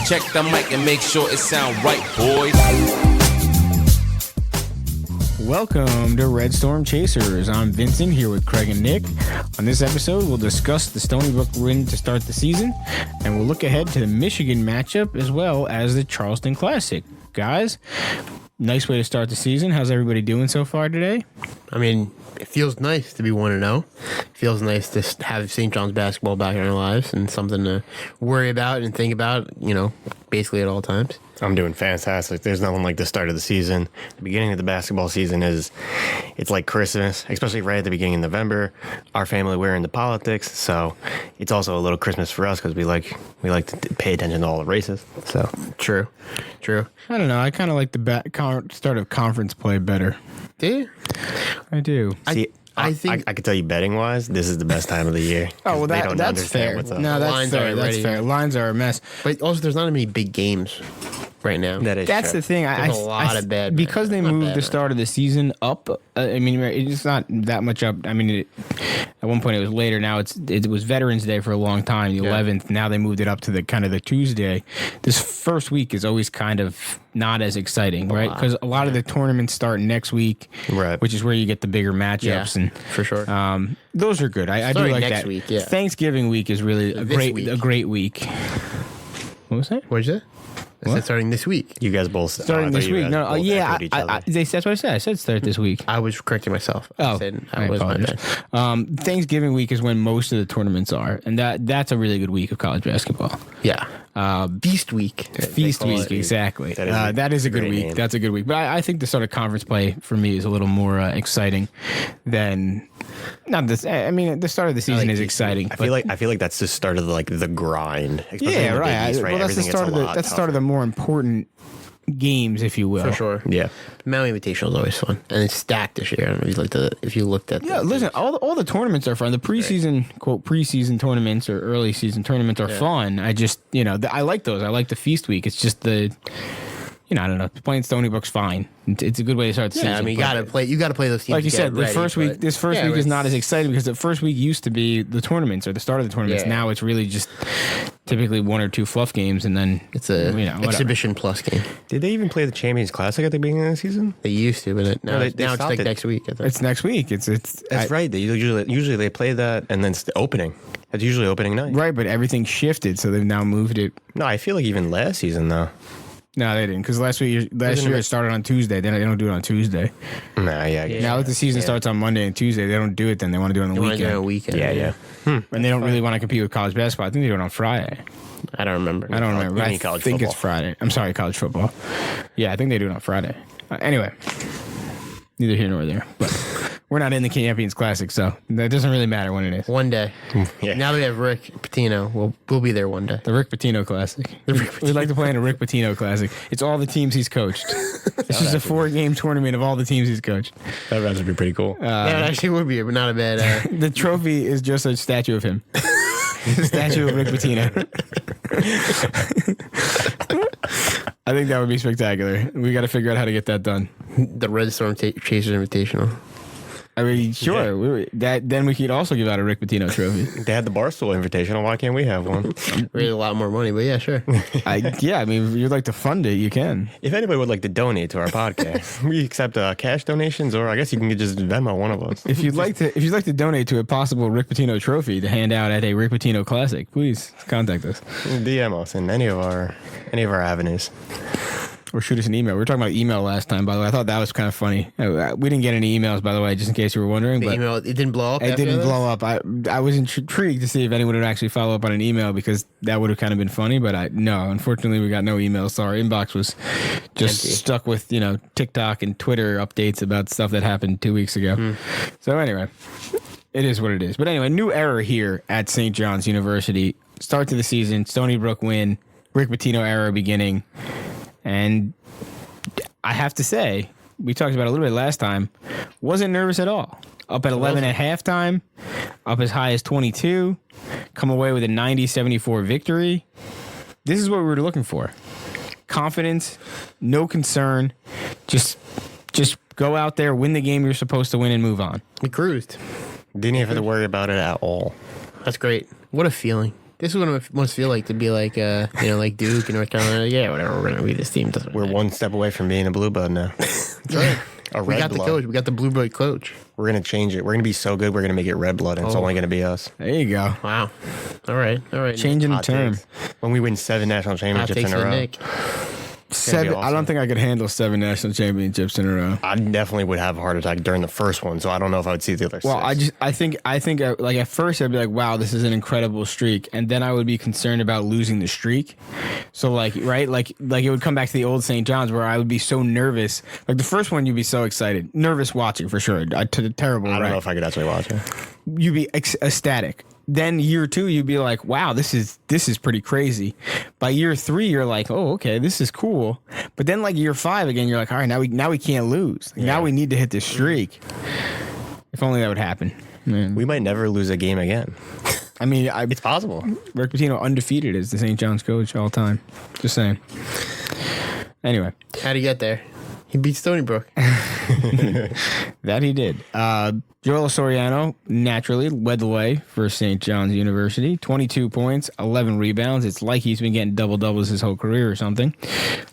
Check the mic and make sure it sound right, boys. Welcome to Red Storm Chasers. I'm Vincent here with Craig and Nick. On this episode, we'll discuss the Stony Brook win to start the season, and we'll look ahead to the Michigan matchup as well as the Charleston Classic. Guys, nice way to start the season. How's everybody doing so far today? I mean, it feels nice to be 1-0. It feels nice to have St. John's basketball back in our lives and something to worry about and think about, basically at all times. I'm doing fantastic. There's nothing like the start of the seaseason. The beginning of the basketball season it's like Christmas, especially right at the beginning of November. Our family, we're into politics, so it's also a little Christmas for us because we like to pay attention to all the races. So True. I don't know. I kind of like the start of conference play better. Do you? I do. See, I think I could tell you betting wise, this is the best time of the year. Oh, well, They don't that's understand fair. what's up. No, that's Lines fair. are That's ready. fair. Lines are a mess. But also, there's not many big games right now. That's the thing. There's a lot of bad because they not moved bad, the man. start of the season up. It's not that much up. At one point it was later. Now it was Veterans Day for a long time, the 11th. Now they moved it up to the kind of the Tuesday. This first week is always kind of not as exciting, right? Because a lot of the tournaments start next week, Right. which is where you get the bigger matchups, and for sure. those are good. I do Starting like next that. week, yeah. Thanksgiving week is really a great week. What was that? What is it? I said starting this week. You guys both Starting this week. No, that's what I said. I said start this week. I was correcting myself. Oh, I was my apologize. bad. Thanksgiving week is when most of the tournaments are, and that's a really good week of college basketball. Yeah. Feast week. Feast They call week, it. exactly. That is that is a good great week. name. That's a good week. But I think the sort of conference play for me is a little more exciting than not this. I mean, the start of the season is exciting. I feel like that's the start of the grind. Especially yeah, in the right. Big East, right? Well, that's the Everything gets start a of the lot that's the start of the tougher. more important games, if you will. For sure. Yeah. Maui Invitational is always fun, and it's stacked this year. I don't know if you looked at. Yeah, listen, all the tournaments are fun. The preseason, quote, preseason tournaments or early season tournaments are fun. I just, I like those. I like the feast week. It's just I don't know. Playing Stony Brook's fine. It's a good way to start the season. I mean, but you gotta play those teams. like you to said, get ready, this first week is not as exciting because the first week used to be the tournaments or the start of the tournaments. Yeah. Now it's really just typically one or two fluff games, and then It's a whatever. exhibition plus game. Did they even play the Champions Classic at the beginning of the season? They used to, but now they it's stopped like it. next week. I think. It's next week. It's That's right. They usually they play that and then it's the opening. That's usually opening night. right, but everything shifted, so they've now moved it. No, I feel like even last season though. No, they didn't, because last year it started on Tuesday. They don't do it on Tuesday. Nah, yeah. Now that the season starts on Monday and Tuesday, they don't do it then. They want to do it on the They wanna do it on a weekend. weekend. Yeah. And they don't really want to compete with college basketball. I think they do it on Friday. I don't remember. I don't remember. You I mean college think football. it's Friday. I'm sorry, college football. Yeah, I think they do it on Friday. Anyway, neither here nor there. But we're not in the Champions Classic, so that doesn't really matter when it is. One day. Yeah. Now that we have Rick Pitino, we'll be there one day. The Rick Pitino Classic. We'd like to play in a Rick Pitino Classic. It's all the teams he's coached. It's just a 4-game tournament of all the teams he's coached. That would actually be pretty cool. Yeah, it actually would be, but not a bad. The trophy is just a statue of him. A statue of Rick Pitino. I think that would be spectacular. We got to figure out how to get that done. The Red Storm Chasers Invitational. I mean, sure. Then we could also give out a Rick Pitino trophy. They had the Barstool Invitational. Why can't we have one? Really a lot more money, but yeah, sure. If you'd like to fund it, you can. If anybody would like to donate to our podcast, we accept cash donations, or I guess you can just Venmo one of us. If you'd like to donate to a possible Rick Pitino trophy to hand out at a Rick Pitino Classic, please contact us DM us in any of our avenues. or shoot us an email. We were talking about email last time, by the way. I thought that was kind of funny. We didn't get any emails, by the way, just in case you were wondering. The but email, it didn't blow up. it after didn't this? blow up. I was intrigued to see if anyone would actually follow up on an email because that would have kind of been funny. But no, unfortunately, we got no emails. So our inbox was just Empty. stuck with TikTok and Twitter updates about stuff that happened 2 weeks ago. So anyway, it is what it is. But anyway, new era here at St. John's University. Start to the season, Stony Brook win, Rick Pitino era beginning, and I have to say, we talked about it a little bit last time, wasn't nervous at all. Up at 11 at halftime, up as high as 22, come away with a 90-74 victory. This is what we were looking for. Confidence, no concern, just go out there, win the game you're supposed to win, and move on. We cruised. Didn't even have to worry about it at all. That's great. What a feeling. This is what it must feel like to be like, like Duke and North Carolina. Yeah, whatever. We're gonna be this team. Doesn't We're one step away from being a blue blood now. That's right. We got the coach. We got the blue blood coach. We're gonna change it. We're gonna be so good. We're gonna make it red blood, and it's only gonna be us. There you go. Wow. All right. Changing the Hot term. takes. When we win 7 national championships in a row. Nick. 7. awesome. I don't think I could handle 7 national championships in a row. I definitely would have a heart attack during the first one, so I don't know if I would see the other Well, 6. I think like at first I'd be like, wow, this is an incredible streak, and then I would be concerned about losing the streak. So like, right, like it would come back to the old St. John's where I would be so nervous. Like the first one, you'd be so excited, nervous watching for sure. Terrible. I don't know if I could actually watch it. You'd be ecstatic. Then year 2, you'd be like, wow, this is pretty crazy. By year 3, you're like, oh, okay, this is cool. But then like year 5 again, you're like, all right, now we can't lose. Now we need to hit this streak. If only that would happen. Man. We might never lose a game again. I mean, It's possible. Rick Pitino undefeated as the St. John's coach all time. Just saying. Anyway. How'd he get there? He beat Stony Brook. That he did. Joel Soriano naturally led the way for St. John's University. 22 points, 11 rebounds. It's like he's been getting double-doubles his whole career or something.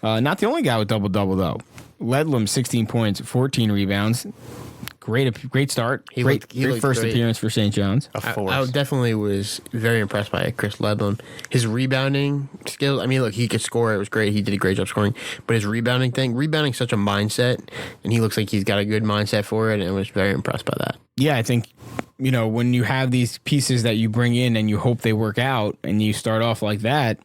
Not the only guy with double-double, though. Ledlam, 16 points, 14 rebounds. Great start. Great first great. appearance for St. John's. I definitely was very impressed by Chris Ledlam. His rebounding skills, I mean, look, he could score. It was great. He did a great job scoring. But his rebounding's such a mindset, and he looks like he's got a good mindset for it, and I was very impressed by that. Yeah, I think, when you have these pieces that you bring in and you hope they work out, and you start off like that,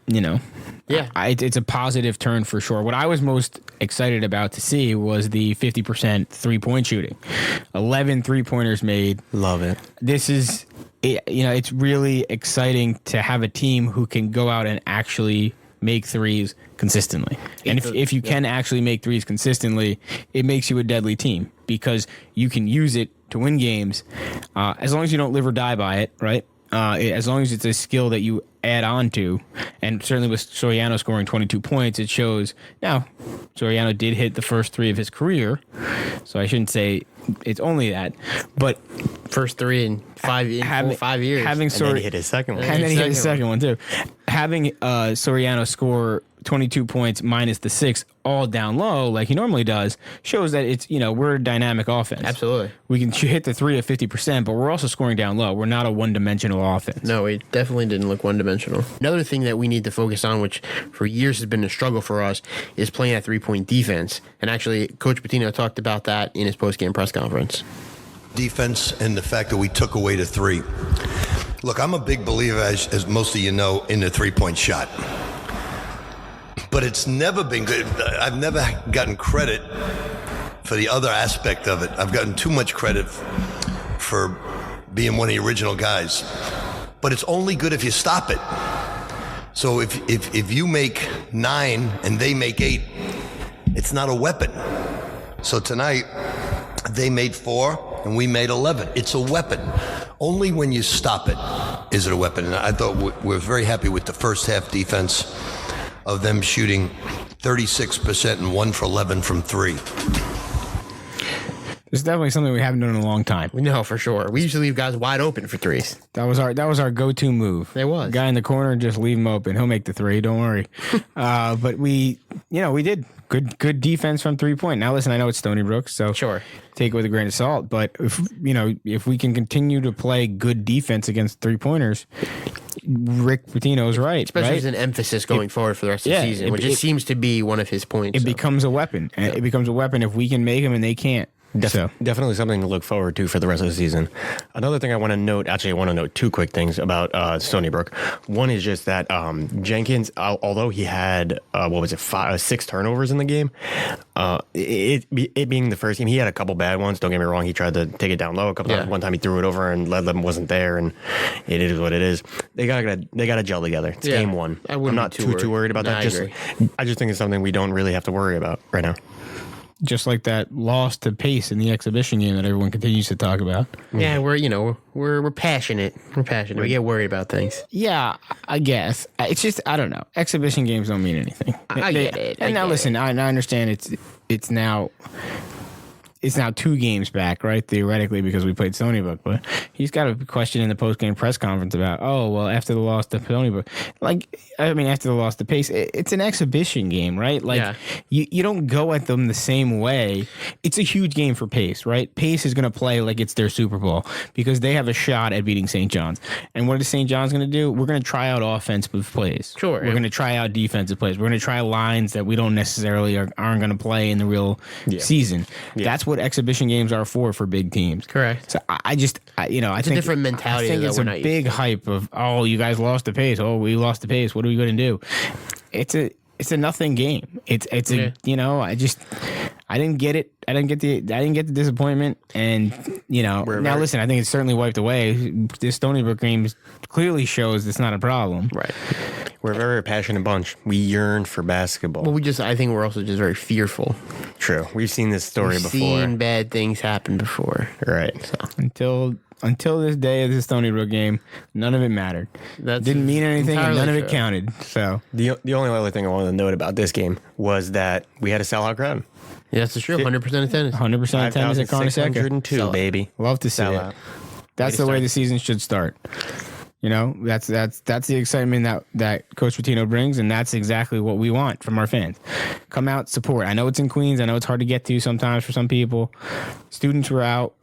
Yeah. it's a positive turn for sure. What I was most excited about to see was the 50% three-point shooting. 11 three-pointers made. Love it. This is, it's really exciting to have a team who can go out and actually make threes consistently. And if you can actually make threes consistently, it makes you a deadly team because you can use it to win games as long as you don't live or die by it, right? As long as it's a skill that you add on to, and certainly with Soriano scoring 22 points, it shows. Now, Soriano did hit the first 3 of his career, so I shouldn't say it's only that, but First 3 in 5 years. Having And then he hit his second one. and then he hit his second one too. Having Soriano score 22 points minus the 6 all down low like he normally does shows that it's we're a dynamic offense. Absolutely. We can hit the 3 at 50%, but we're also scoring down low. We're not a one-dimensional offense. No, it definitely didn't look one-dimensional. Another thing that we need to focus on, which for years has been a struggle for us, is playing that three-point defense. And actually, Coach Pitino talked about that in his post-game press conference. Defense and the fact that we took away the 3. Look, I'm a big believer, as most of you know, in the three-point shot. But it's never been good. I've never gotten credit for the other aspect of it. I've gotten too much credit for being one of the original guys. But it's only good if you stop it. So if you make 9 and they make 8, it's not a weapon. So tonight, they made 4 and we made 11. It's a weapon. Only when you stop it is it a weapon. And I thought we're very happy with the first half defense of them shooting 36% and 1 for 11 from 3. It's definitely something we haven't done in a long time. We know for sure. We usually leave guys wide open for threes. That was our go-to move. It was. Guy in the corner, just leave him open. He'll make the 3. Don't worry. But we did good defense from 3-point. Now listen, I know it's Stony Brook, so Sure. take it with a grain of salt. But if we can continue to play good defense against 3-pointers, Rick Pitino's right. Especially right? as an emphasis going forward for the rest of the season, which it seems to be one of his points. It becomes a weapon. It becomes a weapon if we can make them and they can't. Definitely something to look forward to for the rest of the season. Another thing I want to note, actually, I want to note 2 quick things about Stony Brook. One is just that Jenkins, although he had, 6 turnovers in the game, it being the first game, he had a couple bad ones. Don't get me wrong. He tried to take it down low a couple times. One time he threw it over and Ledlam wasn't there, and it is what it is. They gotta gel together. It's game 1. I'm not too worried about that. I just think it's something we don't really have to worry about right now. Just like that loss to Pace in the exhibition game that everyone continues to talk about. Yeah, we're passionate. We're passionate. We get worried about things. Yeah, I guess. It's just, I don't know. Exhibition games don't mean anything. I get it. And now listen, I understand it's now it's now 2 games back, right? Theoretically, because we played Stony Brook, but he's got a question in the post-game press conference about, after the loss to Stony Brook, after the loss to Pace, it's an exhibition game, right? You don't go at them the same way. It's a huge game for Pace, right? Pace is going to play like it's their Super Bowl because they have a shot at beating St. John's. And what is St. John's going to do? We're going to try out offensive plays. Sure. We're going to try out defensive plays. We're going to try lines that we don't necessarily aren't going to play in the real season. Yeah. That's what exhibition games are for big teams. Correct. So I think a different mentality. I think it's a big hype of, you guys lost the Pace. Oh, we lost the Pace. What are we going to do? It's a nothing game. I didn't get it. I didn't get the disappointment. And listen, I think it's certainly wiped away. This Stony Brook game clearly shows it's not a problem. Right. We're a very passionate bunch. We yearn for basketball. Well, I think we're also just very fearful. True. We've seen this story before. Seen bad things happen before. Right. So. Until this day of the Stony Brook game, none of it mattered. Didn't mean anything, and none of it counted. So the only other thing I wanted to note about this game was that we had a sellout crowd. Yeah, that's true. 100% attendance. 100% attendance at Carnesecca. 5,602, baby. Love to see it. That's the way the season should start. That's the excitement that Coach Pitino brings, and that's exactly what we want from our fans. Come out, support. I know it's in Queens. I know it's hard to get to sometimes for some people. Students were out.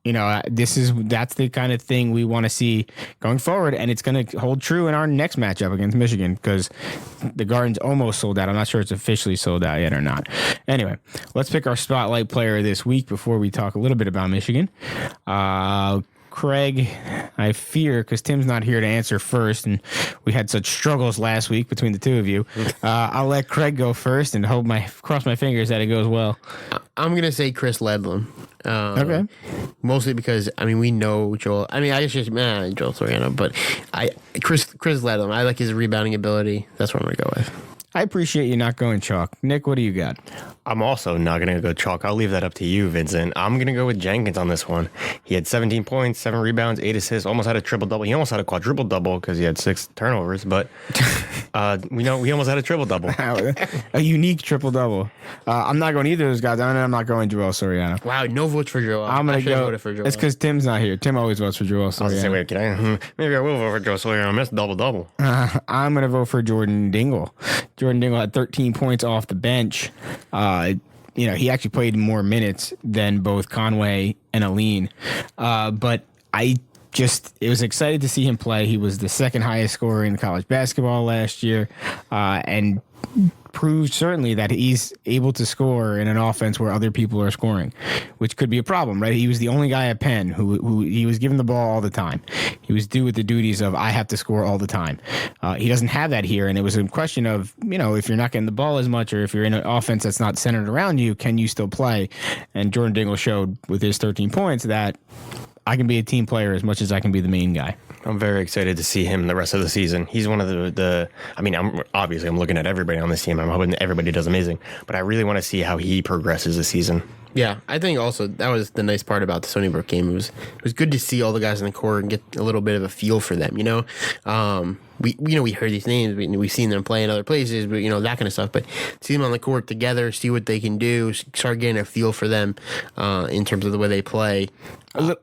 That's the kind of thing we want to see going forward, and it's going to hold true in our next matchup against Michigan because the Garden's almost sold out. I'm not sure it's officially sold out yet or not. Anyway, let's pick our spotlight player this week before we talk a little bit about Michigan. Craig, I fear, because Tim's not here to answer first, and we had such struggles last week between the two of you. I'll let Craig go first and cross my fingers that it goes well. I'm going to say Chris Ledlum. Okay. Mostly because, we know Joel. I guess just Joel Soriano, but Chris Ledlum, I like his rebounding ability. That's what I'm going to go with. I appreciate you not going chalk. Nick, what do you got? I'm also not going to go chalk. I'll leave that up to you, Vincent. I'm going to go with Jenkins on this one. He had 17 points, 7 rebounds, 8 assists, almost had a triple-double. He almost had a quadruple-double because he had 6 turnovers, but we almost had a triple-double. A unique triple-double. I'm not going either of those guys, and I'm not going Joel Soriano. Wow, no votes for Joel. I'm going to go for Joel. It's because Tim's not here. Tim always votes for Joel Soriano. I was going to say, maybe I will vote for Joel Soriano. I missed double-double. I'm going to vote for Jordan Dingle. Jordan Dingle had 13 points off the bench. He actually played more minutes than both Conway and Aline. But it was exciting to see him play. He was the second highest scorer in college basketball last year, and proved certainly that he's able to score in an offense where other people are scoring, which could be a problem, right? He was the only guy at Penn who he was given the ball all the time. He was due with the duties of, I have to score all the time. He doesn't have that here, and it was a question of, if you're not getting the ball as much or if you're in an offense that's not centered around you, can you still play? And Jordan Dingle showed with his 13 points that I can be a team player as much as I can be the main guy. I'm very excited to see him the rest of the season. He's one of I'm looking at everybody on this team. I'm hoping that everybody does amazing, but I really want to see how he progresses this season. Yeah, I think also that was the nice part about the Stony Brook game. It was good to see all the guys in the court and get a little bit of a feel for them. We heard these names, we've seen them play in other places, but that kind of stuff. But see them on the court together, see what they can do, start getting a feel for them in terms of the way they play.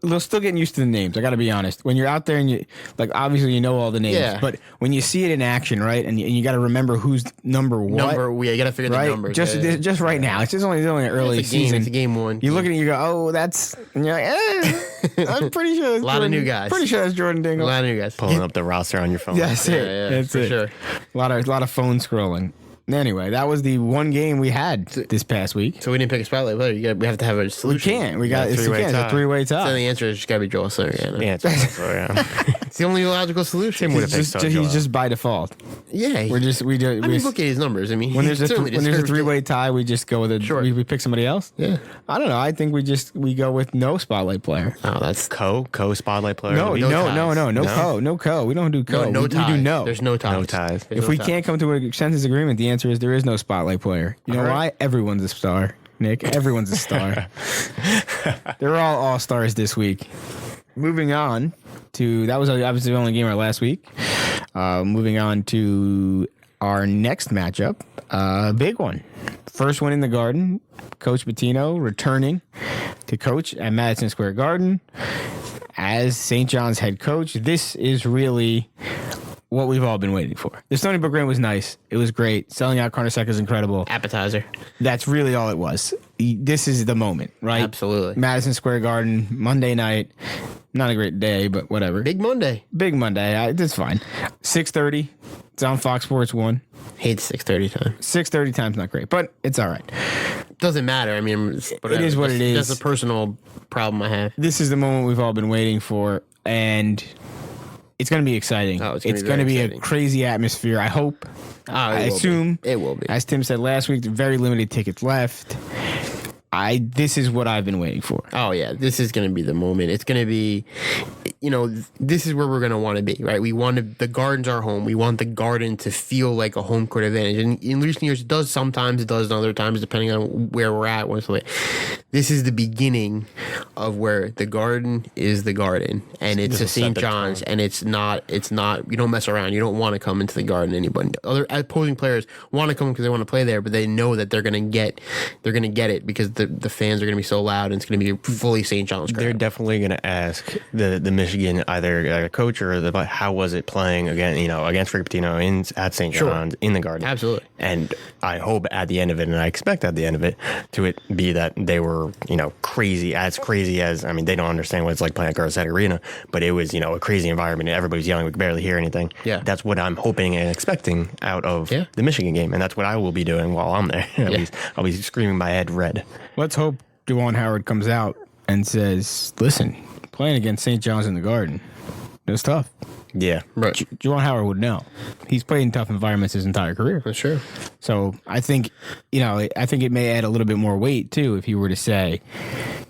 They're still getting used to the names. I got to be honest. When you're out there and you obviously you know all the names, but when you see it in action, right, and you got to remember who's number what. You got to figure the numbers. Just right now, it's just only early season. It's a game one. You look at it, and you go, that's. And you're like, I'm pretty sure. A lot of new guys. Pretty sure that's Jordan Dingle. A lot of new guys. Pulling up the roster on your phone. That's it. Yeah, that's for it. Sure. A lot of phone scrolling. Anyway, that was the one game we had this past week. So we didn't pick a spotlight player. We have to have a solution. We can't. It's a three-way tie. So the answer is just got to be Joel Soriano. Yeah, it's Joel Soriano. It's the only logical solution. Tim would have picked He's just by default. Yeah. We look at his numbers. When there's a three-way tie, we just go with it. Sure. We pick somebody else. Yeah. I don't know. I think we go with no spotlight player. Oh, that's co spotlight player. No co. We don't do co. No ties. We do no. There's no ties. No ties. If we can't come to a consensus agreement, the answer is there is no spotlight player. You know why? Everyone's a star, Nick. Everyone's a star. They're all stars this week. Moving on to that was obviously the only game our last week. Moving on to our next matchup, big one. First one in the Garden. Coach Pitino returning to coach at Madison Square Garden as St. John's head coach. This is really what we've all been waiting for. The Stony Brook Rain was nice. It was great. Selling out Carnesecca is incredible. Appetizer. That's really all it was. This is the moment, right? Absolutely. Madison Square Garden, Monday night. Not a great day, but whatever. Big Monday. Big Monday. That's fine. 6:30. It's on Fox Sports 1. Hate 6:30 time. 6:30 time's not great, but it's all right. Doesn't matter. I mean, It is what it is. That's a personal problem I have. This is the moment we've all been waiting for, and it's going to be exciting. Oh, it's going to be a crazy atmosphere, I hope. I assume. It will be. As Tim said last week, very limited tickets left. This is what I've been waiting for. Oh, yeah. This is going to be the moment. It's going to be, this is where we're going to want to be, right? We want the Garden's our home. We want the Garden to feel like a home court advantage. And in recent years, it does sometimes, it does in other times, depending on where we're at. This is the beginning of where the Garden is the Garden. And it's a St. John's. And it's not, you don't mess around. You don't want to come into the Garden, anybody. Other opposing players want to come because they want to play there, but they know that they're going to get it because the fans are going to be so loud and it's going to be fully St. John's crowd. They're definitely going to ask the Michigan either coach or how was it playing against Rick Pitino at St. John's in the Garden. Absolutely. And I hope at the end of it, and I expect at the end of it, to it be that they were crazy as I mean, they don't understand what it's like playing at Carnesecca Arena, but it was a crazy environment. Everybody's yelling, we could barely hear anything. Yeah. That's what I'm hoping and expecting out of the Michigan game, and that's what I will be doing while I'm there. I'll be screaming my head red. Let's hope Juwan Howard comes out and says, listen, playing against St. John's in the Garden, it was tough. Yeah. Right. Juwan Howard would know. He's played in tough environments his entire career. For sure. So I think, it may add a little bit more weight, too, if he were to say,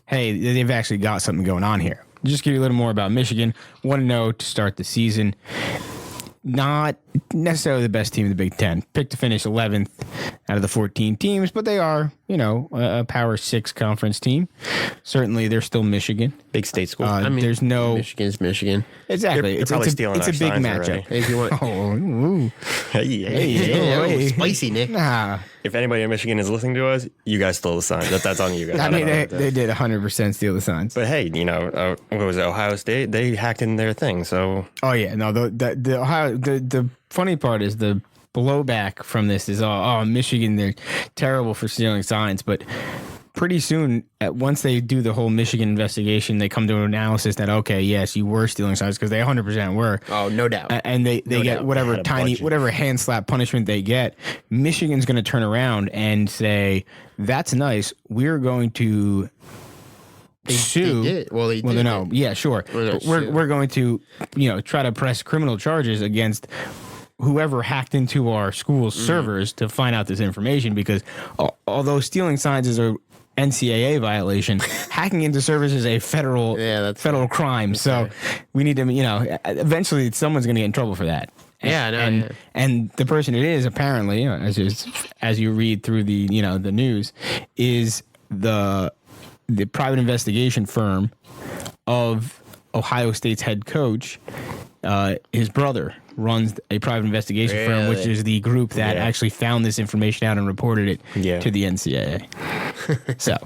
hey, they've actually got something going on here. Just give you a little more about Michigan. 1-0 to start the season. Not necessarily the best team in the Big Ten. Picked to finish 11th out of the 14 teams, but they are, a Power 6 conference team. Certainly, they're still Michigan. Big state school. There's no... Michigan's Michigan. Exactly. They're probably stealing it's a big matchup. If you want... Ooh. Hey. Spicy, Nick. Nah. If anybody in Michigan is listening to us, you guys stole the signs. That's on you guys. I mean, they did 100% steal the signs. But hey, what was it? Ohio State? They hacked in their thing. So oh yeah, no. The Ohio. The funny part is the blowback from this is Michigan. They're terrible for stealing signs, but pretty soon, once they do the whole Michigan investigation, they come to an analysis that, okay, yes, you were stealing signs because they 100% were. Oh, no doubt. And they get whatever hand slap punishment they get. Michigan's going to turn around and say, that's nice. We're going to sue. They did. Well, they did. No. Yeah, sure. We're going to, try to press criminal charges against whoever hacked into our school's servers to find out this information, because although stealing signs is a NCAA violation, hacking into servers is a federal crime. So we need to, eventually someone's going to get in trouble for that. And the person it is, apparently, as you read through the the news, is the private investigation firm of Ohio State's head coach. His brother runs a private investigation firm, which is the group that actually found this information out and reported it to the NCAA. So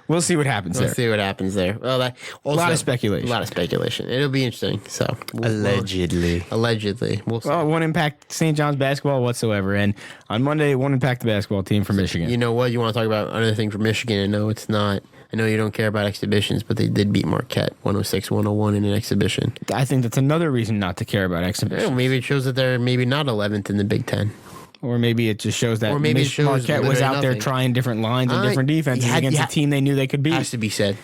we'll see what happens there. We'll see what happens there. Well, a lot of speculation. It'll be interesting. So allegedly. We'll see. Well, it won't impact St. John's basketball whatsoever, and on Monday it won't impact the basketball team for Michigan. You know what? You want to talk about another thing for Michigan? I know you don't care about exhibitions, but they did beat Marquette 106-101 in an exhibition. I think that's another reason not to care about exhibitions. Yeah, maybe it shows that they're maybe not 11th in the Big Ten. Or maybe it just shows that Marquette was out there trying different lines and different defenses against a team they knew they could beat. Has to be said.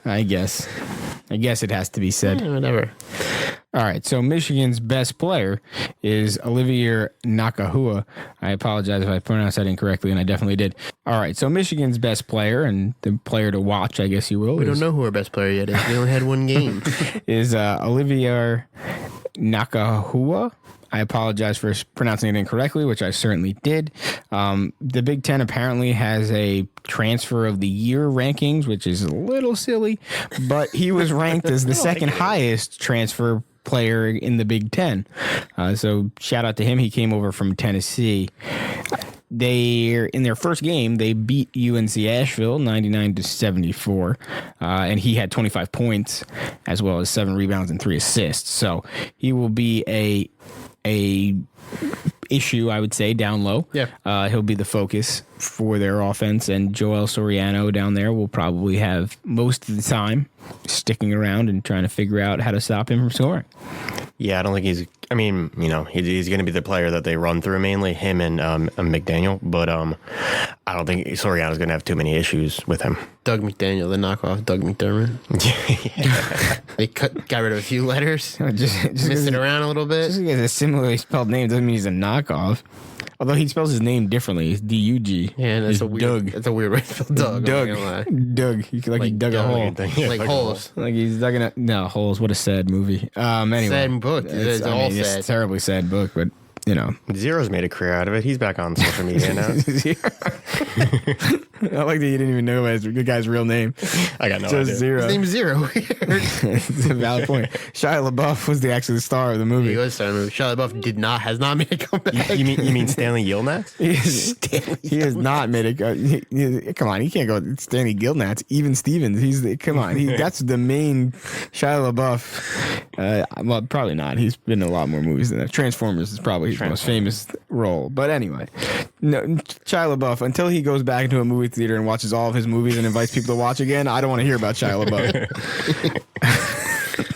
I guess it has to be said. Whatever. All right, so Michigan's best player is Olivier Nakahua. I apologize if I pronounced that incorrectly, and I definitely did. All right, so Michigan's best player, and the player to watch, I guess you will. We don't know who our best player yet is. We only had one game. Is Olivier Nakahua. I apologize for pronouncing it incorrectly, which I certainly did. The Big Ten apparently has a transfer of the year rankings, which is a little silly, but he was ranked as the second highest transfer player in the Big Ten. So shout out to him. He came over from Tennessee. in their first game, they beat UNC Asheville 99-74, and he had 25 points as well as 7 rebounds and 3 assists. So he will be a issue, I would say, down low. Yeah. He'll be the focus for their offense, and Joel Soriano down there will probably have most of the time sticking around and trying to figure out how to stop him from scoring. Yeah, I don't think he's going to be the player that they run through mainly, him and McDaniel. But I don't think Soriano's going to have too many issues with him. Doug McDaniel, the knockoff Doug McDermott. They got rid of a few letters, just missed it around a little bit. Just because it's a similarly spelled name doesn't mean he's a knockoff. Although he spells his name differently. It's D-U-G. Yeah, that's It's a weird. Doug. That's a weird way to spell Doug. Doug. I'm not gonna lie. Doug. He dug a hole. Like holes. Like he's dug a... No, Holes. What a sad movie. Anyway. Sad book. It's all sad. It's a terribly sad book, but, you know. Zero's made a career out of it. He's back on social media now. I like that you didn't even know the guy's real name. I got no Just idea. Zero. His name's Zero. It's a valid point. Shia LaBeouf was actually the star of the movie. He was starting to move. Shia LaBeouf has not made a comeback. You mean Stanley Yelnats? He has not made it. Come on, he can't go Stanley Gilnats. Even Stevens. That's the main Shia LaBeouf. Well, probably not. He's been in a lot more movies than that. Transformers is probably his most famous role. But anyway, no, Shia LaBeouf, until he goes back into a movie theater and watches all of his movies and invites people to watch again, I don't want to hear about Shia LaBeouf.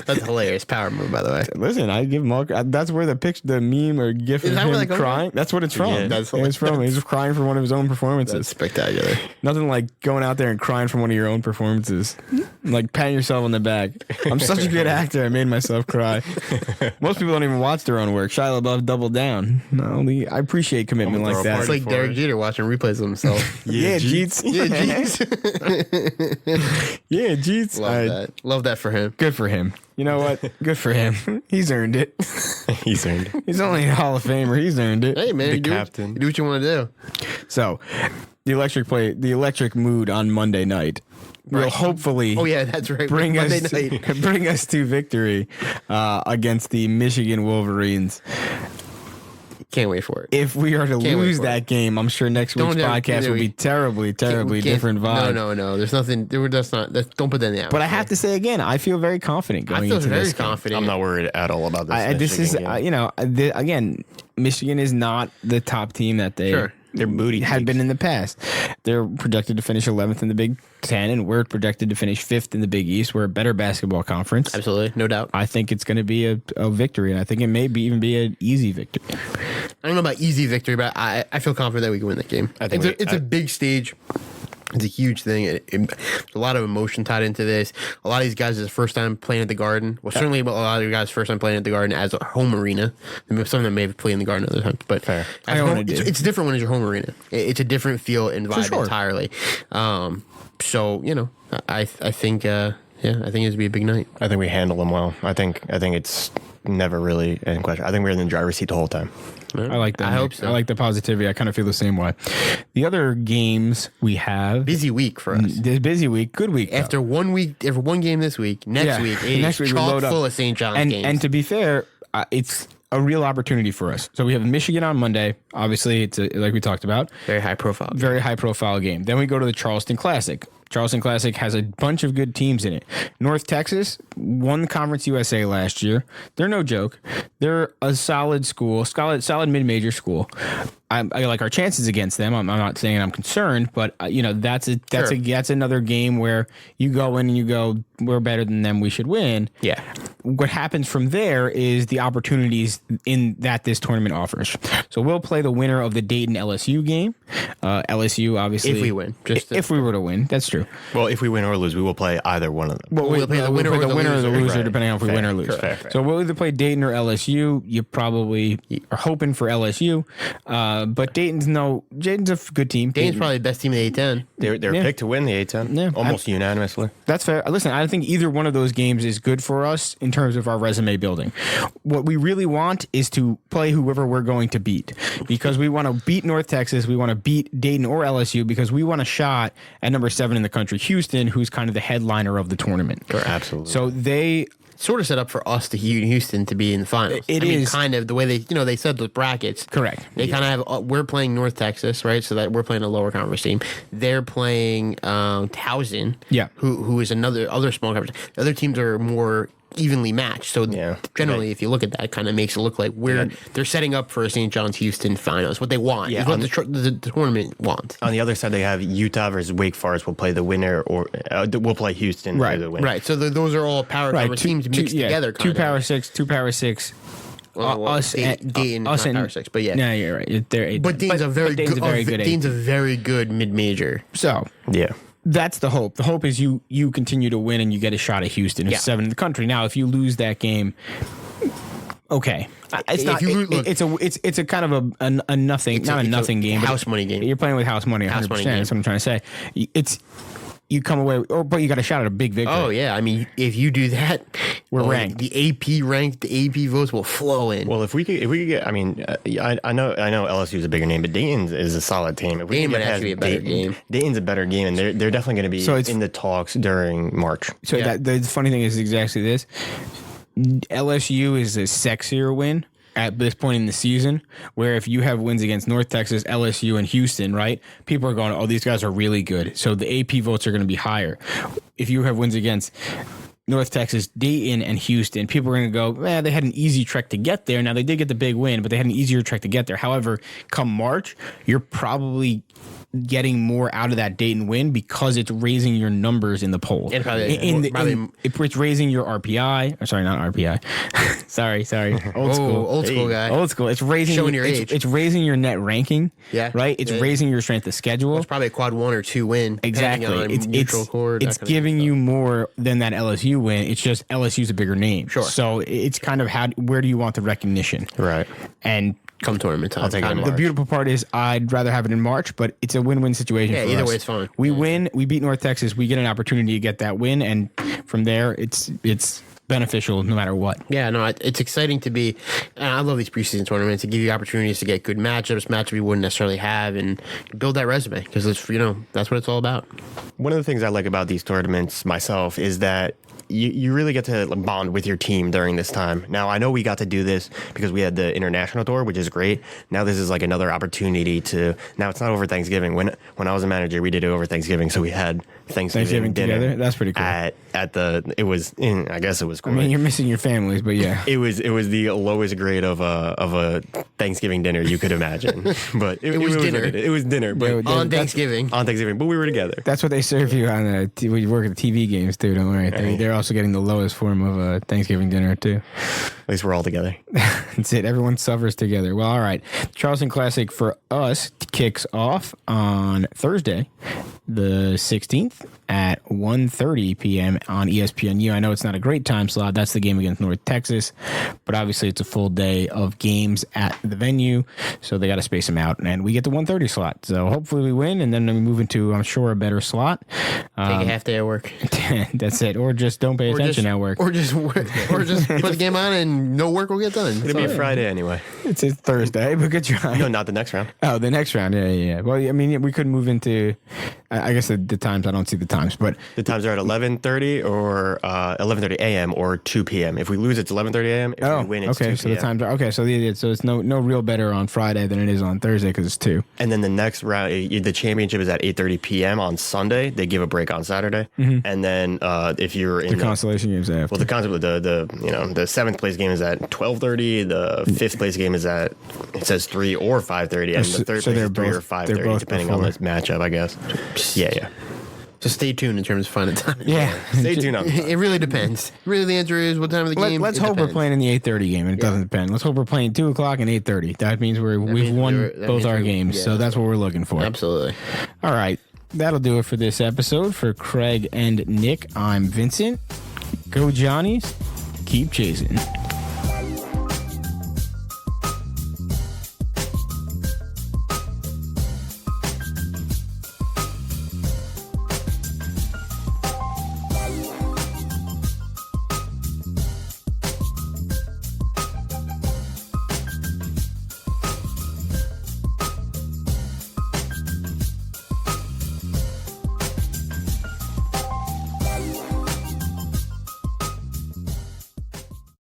That's a hilarious power move, by the way. Listen, I give him all. That's where the meme or gif of that where him that comes crying. That's what it's from. Yeah, that's it's from. He's crying for one of his own performances. That's spectacular. Nothing like going out there and crying for one of your own performances. Like patting yourself on the back. I'm such a good actor. I made myself cry. Most people don't even watch their own work. Shia LaBeouf doubled down. No, I appreciate commitment like that. It's like Derek Jeter watching replays of himself. Yeah, Jeets. Yeah, Jeets. Yeah, Jeets. Love that. Love that for him. Good for him. You know what? Good for him. He's earned it. He's earned it. He's only a Hall of Famer. He's earned it. Hey, man. The You captain. do what you want to do. So, the electric mood on Monday night will hopefully Oh, yeah, that's right. bring Monday us night. bring us to victory against the Michigan Wolverines. Can't wait for it. If we are to Can't wait lose for that game, I'm sure next week's podcast will be terribly different vibe. No. There's nothing. That's not. Don't put that in the But I have to say again, I feel very confident going I feel into very this game. confident. I'm not worried at all about this. This is, again, Michigan is not the top team that they Sure. their booty had been in the past. They're projected to finish 11th in the Big Ten, and we're projected to finish 5th in the Big East. We're a better basketball conference. Absolutely, no doubt. I think it's going to be a victory, and I think it may even be an easy victory. I don't know about easy victory, but I feel confident that we can win that game. I think it's a big stage. It's a huge thing. There's a lot of emotion tied into this. A lot of these guys is first time playing at the Garden. Well, certainly a lot of you guys first time playing at the Garden as a home arena. Some of them may have played in the Garden other times, but Fair. It's different when it's your home arena. It's a different feel and vibe sure. entirely. So I think I think it's gonna be a big night. I think we handle them well. I think it's never really in question. I think we're in the driver's seat the whole time. I like that. I hope so. I like the positivity. I kind of feel the same way. The other games we have. Busy week for us. This busy week. Good week. After one game this week, next week it is we chock load up. full of St. John's games. And to be fair, it's a real opportunity for us. So we have Michigan on Monday. Obviously, it's like we talked about. very high profile. Very high profile game. Then we go to the Charleston Classic. Charleston Classic has a bunch of good teams in it. North Texas won the Conference USA last year. They're no joke. They're a solid school, solid mid-major school. I like our chances against them. I'm not saying I'm concerned, but that's another game where you go in and you go, we're better than them, we should win. Yeah. What happens from there is the opportunities in that this tournament offers. So we'll play the winner of the Dayton LSU game. LSU obviously, If we win, if we were to win, that's true. Well, if we win or lose, we will play either one of them. Well, we'll play the winner or the loser, loser. depending on if we win or lose. Fair. So we'll either play Dayton or LSU. You probably are hoping for LSU, but Dayton's a good team. Dayton's probably the best team in the A10. They're Yeah. picked to win the A10, Yeah. almost unanimously. That's fair. Listen, I think either one of those games is good for us in terms of our resume building. What we really want is to play whoever we're going to beat, because we want to beat North Texas. We want to beat Dayton or LSU because we want a shot at number 7 in the country, Houston, who's kind of the headliner of the tournament. Absolutely. So sort of set up for us to Houston to be in the finals. It is kind of the way they said those brackets. Correct. They kind of have. We're playing North Texas, right? So that we're playing a lower conference team. They're playing Towson. Yeah. Who is other small conference. The other teams are more evenly matched. So generally, if you look at that, it kind of makes it look like they're setting up for a St. John's Houston finals. What they want. Yeah, is what the tournament wants. On the other side, they have Utah versus Wake Forest will play the winner, or we'll play Houston. Right. The winner. Right. So those are all power conference teams mixed together. Two Power Six. Us and Dayton, us and Power 6, but yeah. No, you're right. They're 8. But Dayton's a very good. Dayton's AP. a very good mid-major. So Yeah. that's the hope. The hope is you continue to win and you get a shot at Houston, who's 7 in the country. Now, if you lose that game, okay, it's not. It's a kind of a nothing, not a nothing game, house money game. You're playing with house money. 100%. That's what I'm trying to say. You come away, but you got a shot at a big victory. Oh yeah, I mean, if you do that, we're ranked. The AP votes will flow in. Well, if we could get, I mean, I know LSU is a bigger name, but Dayton is a solid team. If we Dayton can might actually be a better game. Dayton's a better game, and they're definitely going to be in the talks during March. So the funny thing is exactly this: LSU is a sexier win at this point in the season, where if you have wins against North Texas, LSU, and Houston, right, people are going, oh, these guys are really good. So the AP votes are going to be higher. If you have wins against North Texas, Dayton, and Houston, people are going to go, they had an easy trek to get there. Now, they did get the big win, but they had an easier trek to get there. However, come March, you're probably getting more out of that Dayton win because it's raising your numbers in the polls. And probably, it's raising your RPI. Or sorry, not RPI. sorry. Old school guy. Old school. It's raising showing your age. It's raising your net ranking. Yeah. Right? It's raising your strength of schedule. It's probably a quad 1 or 2 win. Exactly. It's giving you more than that LSU win. It's just LSU's a bigger name. Sure. So it's kind of where do you want the recognition? Right. And come tournament time. I'll take it in March. The beautiful part is I'd rather have it in March, but it's a win-win situation. Yeah, for either us. way it's fine. We win, we beat North Texas, we get an opportunity to get that win, and from there it's beneficial no matter what. Yeah, no, it's exciting to be. And I love these preseason tournaments to give you opportunities to get good matchups you wouldn't necessarily have, and build that resume because it's that's what it's all about. One of the things I like about these tournaments myself is that you really get to bond with your team during this time. Now, I know we got to do this because we had the international tour, which is great. Now this is like another opportunity to. Now it's not over Thanksgiving. When I was a manager, we did it over Thanksgiving, so we had Thanksgiving dinner together. That's pretty cool. I guess it was cool. I mean, you're missing your families, but yeah, it was the lowest grade of a Thanksgiving dinner you could imagine. But it was dinner. It was dinner, but on Thanksgiving. But we were together. That's what they serve you on when you work at the TV games too. Don't worry, they're also getting the lowest form of a Thanksgiving dinner too. At least we're all together. That's it. Everyone suffers together. Well, all right. Charleston Classic for us kicks off on Thursday, the 16th at 1:30 p.m. on ESPNU. I know it's not a great time slot. That's the game against North Texas, but obviously it's a full day of games at the venue, so they got to space them out. And we get the 1:30 slot. So hopefully we win, and then we move into, I'm sure, a better slot. Take a half day at work. That's it. Or just don't pay attention at work. Or just put the game on and no work will get done. It'll be Friday anyway. It's a Thursday, but good try. No, not the next round. Oh, the next round. Yeah. Well, I mean, we could move into, I guess the times, I don't see the times, but the times are at 11:30 or 11:30 a.m. or 2 p.m. If we lose, it's 11:30 a.m. If we win, it's 2 p.m. So the times are okay. So it's no real better on Friday than it is on Thursday because it's 2. And then the next round, the championship is at 8:30 p.m. on Sunday. They give a break on Saturday, and then if you're in the consolation games after. Well, the concept of the 7th place game is at 12:30. The 5th place game is at, it says 3 or 5:30, and the 3rd place is 3 or 5:30, depending on this matchup, I guess. Yeah. So stay tuned in terms of finding time. Yeah. Stay tuned on that. It really depends. Really, the answer is what time of the game. Let's hope we're playing in the 8:30 game, and it doesn't depend. Let's hope we're playing 2 o'clock and 8:30. That means we've won both our games, so that's what we're looking for. Absolutely. All right. That'll do it for this episode. For Craig and Nick, I'm Vincent. Go Johnnies. Keep chasing.